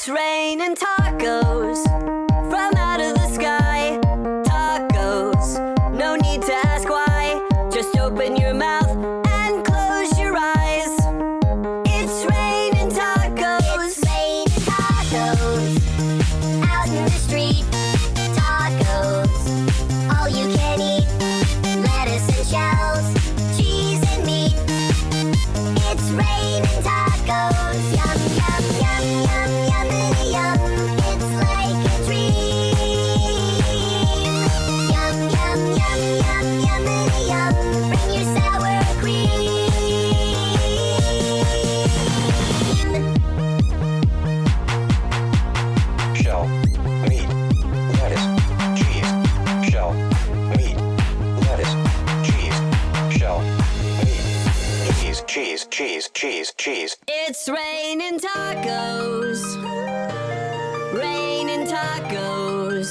raining tacos from out of the sky. Tacos, no need to ask why. Just open your mouth and close your eyes. It's raining tacos. It's raining tacos out in the street. Tacos, all you can eat. Lettuce and shells, cheese and meat. It's raining tacos. Yum, yum, yum, yum, yummity yum. It's like a dream. Yum, yum, yum, yum, yummity yum. Bring your sour cream. Shell, meat, lettuce, cheese. Shell, meat, lettuce, cheese. Shell, meat, cheese, cheese, cheese, cheese. It's raining tacos. Raining tacos.